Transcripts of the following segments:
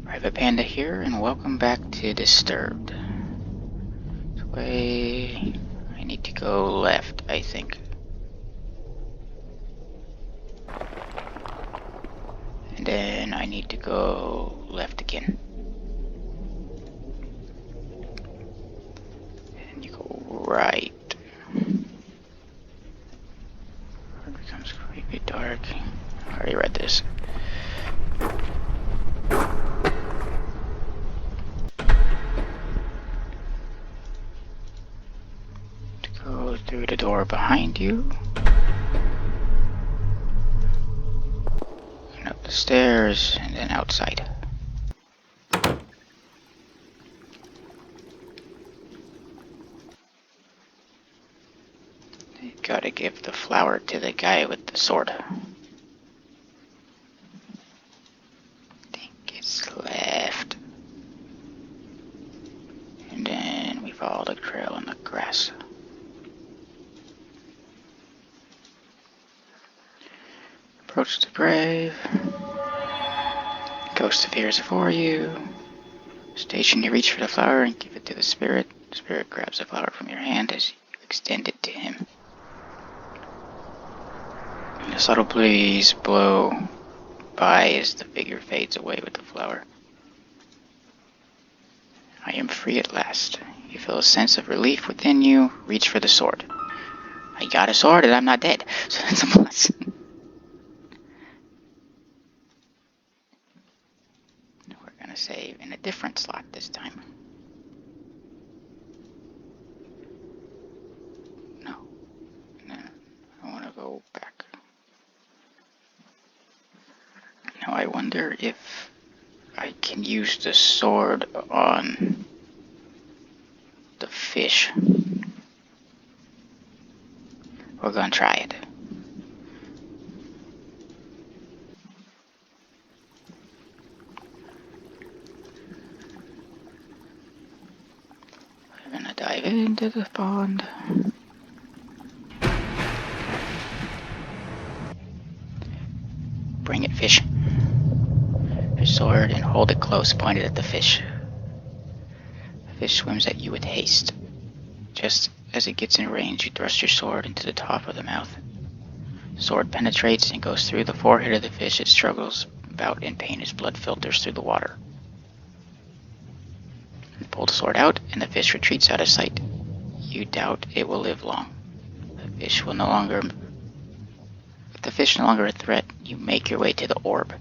Private Panda here, and welcome back to Disturbed. This way, I need to go left, I think. And then I need to go left again. And you go right. It becomes creepy dark. I already read this. Go through the door behind you. And up the stairs, and then outside. You gotta give the flower to the guy with the sword. I think it's left. And then we follow the trail in the grass. Approach the grave. Ghost appears before you. Station, you reach for the flower and give it to the spirit. The spirit grabs the flower from your hand as you extend it to him. A subtle breeze blow by as the figure fades away with the flower. I am free at last. You feel a sense of relief within you. Reach for the sword. I got a sword and I'm not dead, so that's a plus. We're gonna save in a different slot this time. No, I want to go back. Now I wonder if I can use the sword on the fish. We're gonna try it. We're gonna dive into the pond. Bring it, fish. Your sword and hold it close, pointed at the fish. The fish swims at you with haste. Just as it gets in range, you thrust your sword into the top of the mouth. The sword penetrates and goes through the forehead of the fish. It struggles about in pain as blood filters through the water. You pull the sword out, and the fish retreats out of sight. You doubt it will live long. The fish no longer a threat, you make your way to the orb.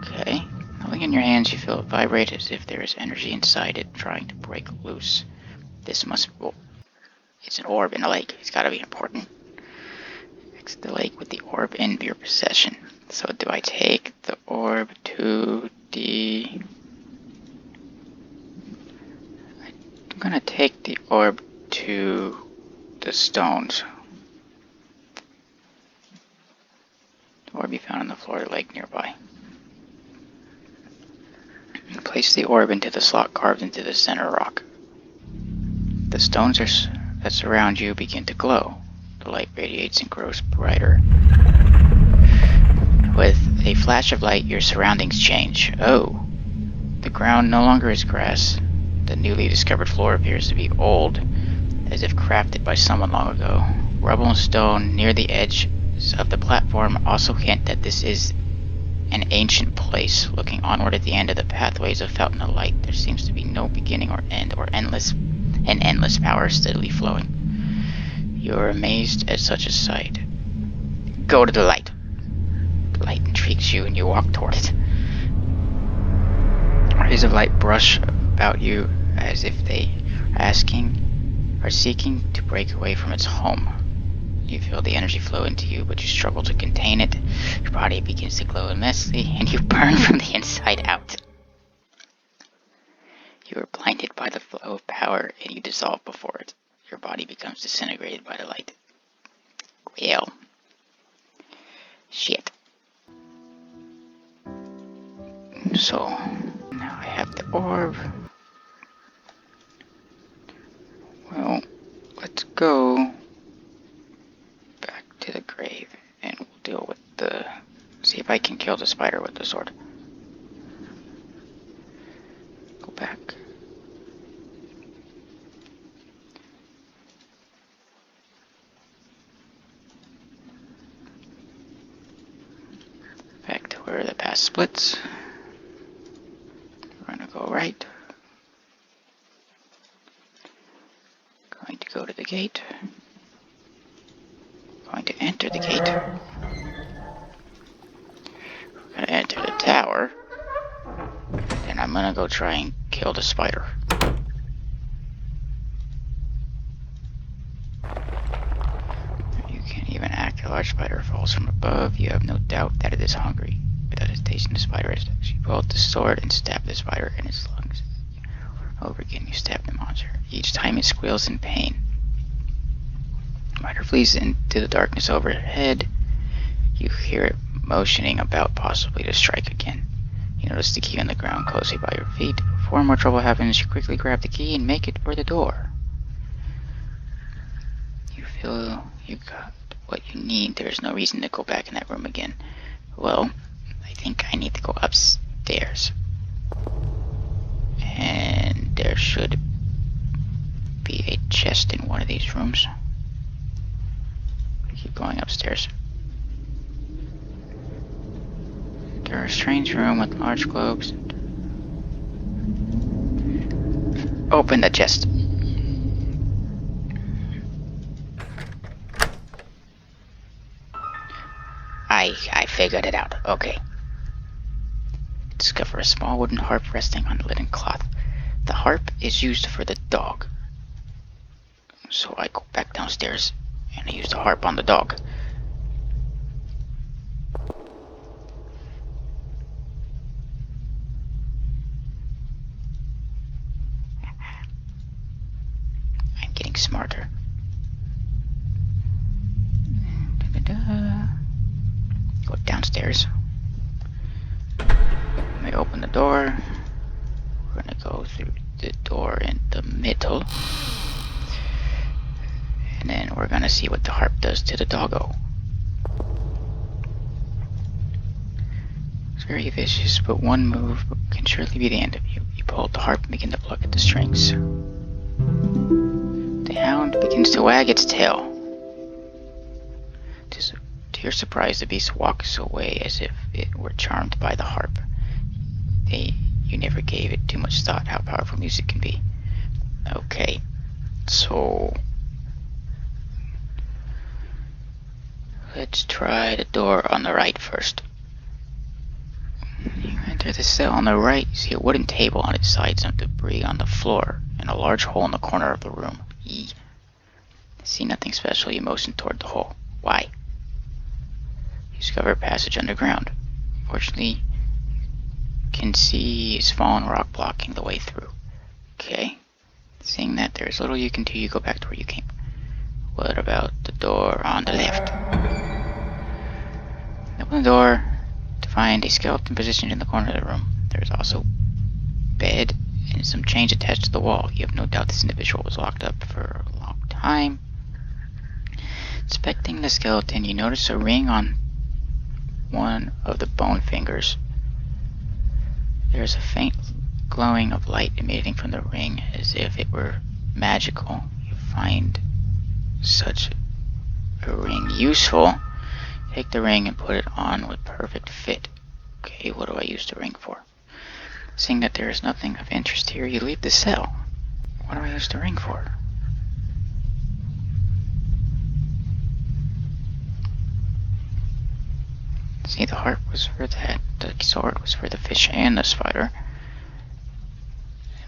Okay. Holding in your hands, you feel it vibrate as if there is energy inside it trying to break loose. It's an orb in a lake. It's gotta be important. Exit the lake with the orb in your possession. So do I take the orb to the... I'm gonna take the orb to the stones. The orb you found on the floor of the lake nearby. Place the orb into the slot carved into the center rock. The stones that surround you begin to glow. The light radiates and grows brighter. With a flash of light, your surroundings change. Oh, the ground no longer is grass. The newly discovered floor appears to be old, as if crafted by someone long ago. Rubble and stone near the edge of the platform also hint that this is an ancient place. Looking onward at the end of the pathways of fountain of light, there seems to be no beginning or end, or an endless power steadily flowing. You are amazed at such a sight. Go to the light. The light intrigues you and you walk toward it. Rays of light brush about you as if they are seeking to break away from its home. You feel the energy flow into you, but you struggle to contain it. Your body begins to glow immensely, and you burn from the inside out. You are blinded by the flow of power, and you dissolve before it. Your body becomes disintegrated by the light. Well. Shit. So, now I have the orb. Well, let's go back to the grave, and we'll deal with see if I can kill the spider with the sword. back. Back to where the path splits. We're gonna go right. Going to go to the gate. Going to enter the gate. We're gonna enter the tower. Then I'm gonna go try and kill the spider. You can't even act. A large spider falls from above. You have no doubt that it is hungry. Without hesitation, the spider is. You pull out the sword and stab the spider in its lungs. Over again, you stab the monster. Each time it squeals in pain. The spider flees into the darkness overhead. You hear it motioning about, possibly to strike again. You notice the key on the ground closely by your feet. Before more trouble happens, you quickly grab the key and make it for the door. You feel you got what you need. There's no reason to go back in that room again. Well, I think I need to go upstairs. And there should be a chest in one of these rooms. Keep going upstairs. Enter a strange room with large globes. Open the chest. I figured it out. Okay. Discover a small wooden harp resting on a linen cloth. The harp is used for the dog. So I go back downstairs and I use the harp on the dog. I'm getting smarter. Go downstairs. When I open the door, we're gonna go through the door in the middle. And then we're gonna see what the harp does to the doggo. It's very vicious, but one move can surely be the end of you. You pull out the harp and begin to pluck at the strings. The hound begins to wag its tail. To your surprise, the beast walks away as if it were charmed by the harp. You never gave it too much thought how powerful music can be. Okay, so let's try the door on the right first. You enter the cell on the right. You see a wooden table on its side, some debris on the floor, and a large hole in the corner of the room. See nothing special. You motion toward the hole. Why? You discover a passage underground. Fortunately, you can see a fallen rock blocking the way through. Okay. Seeing that there is little you can do, you go back to where you came. What about the door on the left? Open the door to find a skeleton positioned in the corner of the room. There is also a bed and some chains attached to the wall. You have no doubt this individual was locked up for a long time. Inspecting the skeleton, you notice a ring on one of the bone fingers. There is a faint glowing of light emanating from the ring as if it were magical. You find such a ring useful. Take the ring and put it on with perfect fit. Okay, what do I use the ring for? Seeing that there is nothing of interest here, you leave the cell. What do I use the ring for? See, the harp was for that, the sword was for the fish and the spider.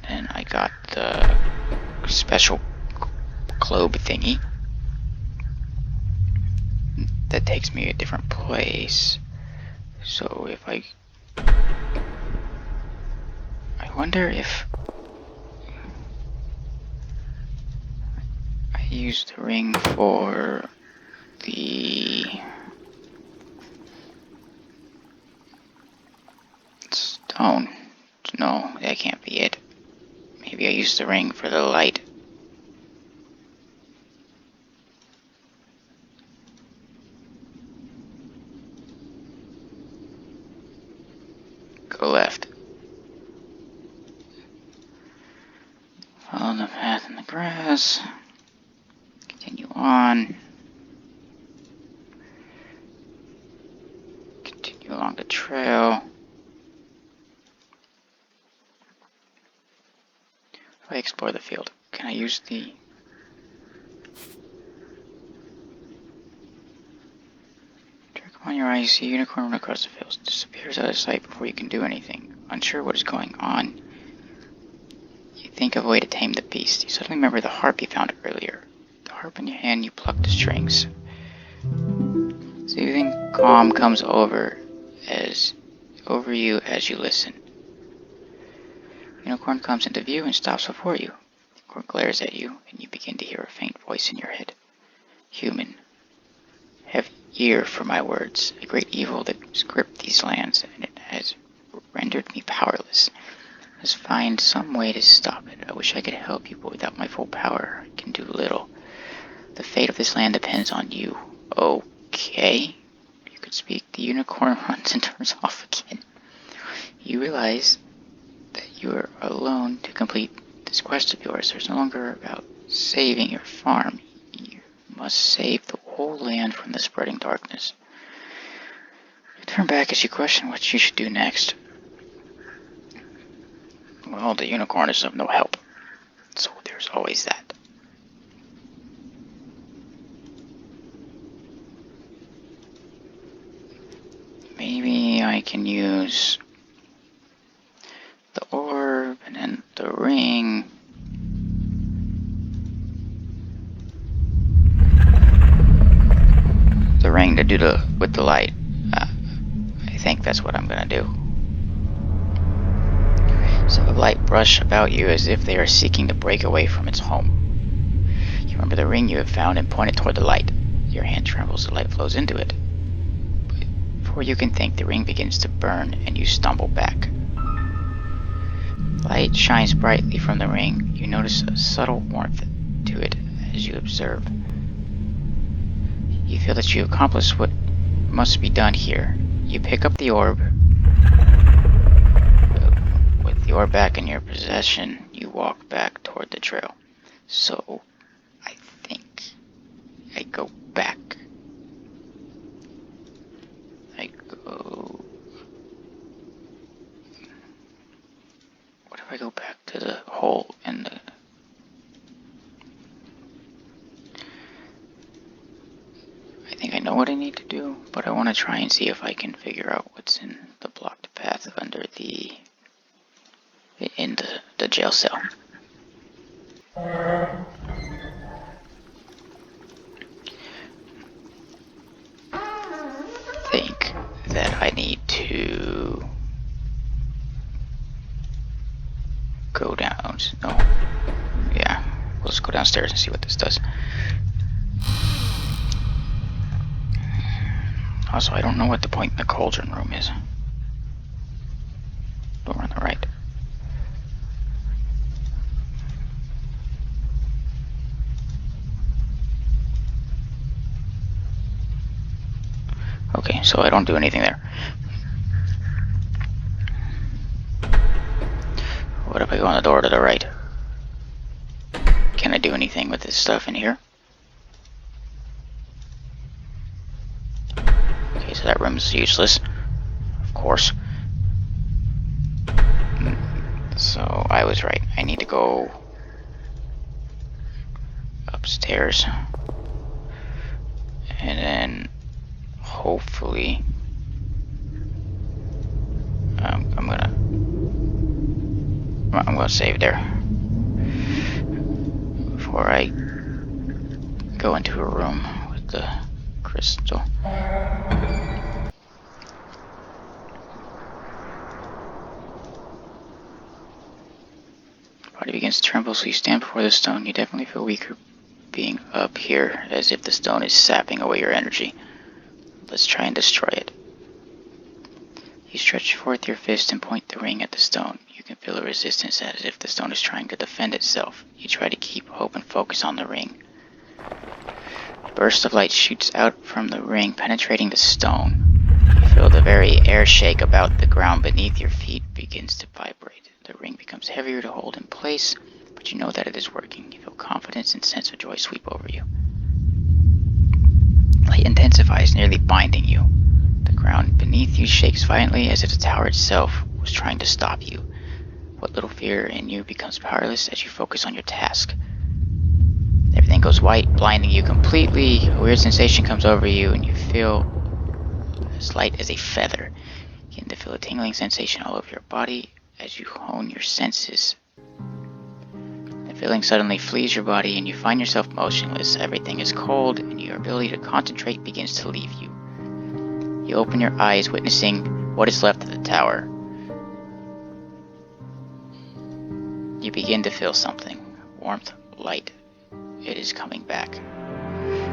And then I got the special globe thingy. That takes me to a different place. So if I wonder if I use the ring for the stone. No, that can't be it. Maybe I use the ring for the light. Go left. breaths. Continue on. Continue along the trail. If I explore the field, can I use the... Trick on your eye, you see a unicorn run across the field. It disappears out of sight before you can do anything. Unsure what is going on, you think of a way to tame the beast. You suddenly remember the harp you found earlier. The harp in your hand, you pluck the strings. Soothing calm comes over you as you listen. Unicorn comes into view and stops before you. The unicorn glares at you, and you begin to hear a faint voice in your head. Human, have ear for my words. A great evil that has gripped these lands, and it has rendered me powerless. I must find some way to stop it. I wish I could help you, but without my full power, I can do little. The fate of this land depends on you. Okay. You could speak. The unicorn runs and turns off again. You realize that you are alone to complete this quest of yours. There's no longer about saving your farm. You must save the whole land from the spreading darkness. You turn back as you question what you should do next. Well, the unicorn is of no help. So there's always that. Maybe I can use the orb and then the ring. The ring to do with the light. I think that's what I'm gonna do. So the light brush about you as if they are seeking to break away from its home. You remember the ring you have found and point it toward the light. Your hand trembles, the light flows into it. Before you can think, the ring begins to burn and you stumble back. Light shines brightly from the ring. You notice a subtle warmth to it as you observe. You feel that you accomplished what must be done here. You pick up the orb. With the orb back in your possession, you walk back toward the trail. So, I think I go back. What if I go back to the hole in the... I think I know what I need to do, but I want to try and see if I can figure out what's in the blocked path under in the jail cell. I think that I need to go down. No. Yeah. Let's go downstairs and see what this does. Also, I don't know what the point in the cauldron room is. Door on the right. Okay, so I don't do anything there. What if I go on the door to the right? Can I do anything with this stuff in here? Okay, so that room's useless. Of course. So I was right. I need to go upstairs. And then hopefully I'm gonna save there before I go into a room with the crystal. Body begins to tremble, so you stand before the stone. You definitely feel weaker being up here, as if the stone is sapping away your energy. Let's try and destroy it. You stretch forth your fist and point the ring at the stone. You can feel a resistance as if the stone is trying to defend itself. You try to keep hope and focus on the ring. A burst of light shoots out from the ring, penetrating the stone. You feel the very air shake about the ground beneath your feet begins to vibrate. The ring becomes heavier to hold in place. but you know that it is working. You feel confidence and sense of joy sweep over you. Light intensifies, nearly binding you. The ground beneath you shakes violently as if the tower itself was trying to stop you. What little fear in you becomes powerless as you focus on your task. Everything goes white, blinding you completely. A weird sensation comes over you, and you feel as light as a feather. You begin to feel a tingling sensation all over your body as you hone your senses. The feeling suddenly flees your body, and you find yourself motionless. Everything is cold, and your ability to concentrate begins to leave you. You open your eyes, witnessing what is left of the tower. You begin to feel something. Warmth, light. It is coming back.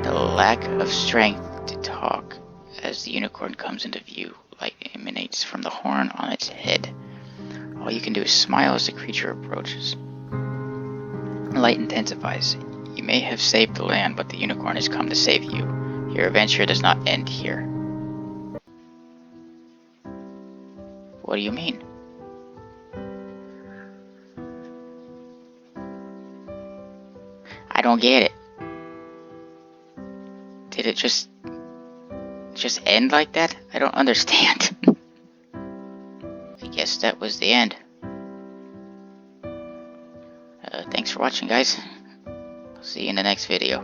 The lack of strength to talk as the unicorn comes into view. Light emanates from the horn on its head. All you can do is smile as the creature approaches. The light intensifies. You may have saved the land, but the unicorn has come to save you. Your adventure does not end here. What do you mean? I don't get it. Did it just end like that? I don't understand. I guess that was the end. Thanks for watching, guys. I'll see you in the next video.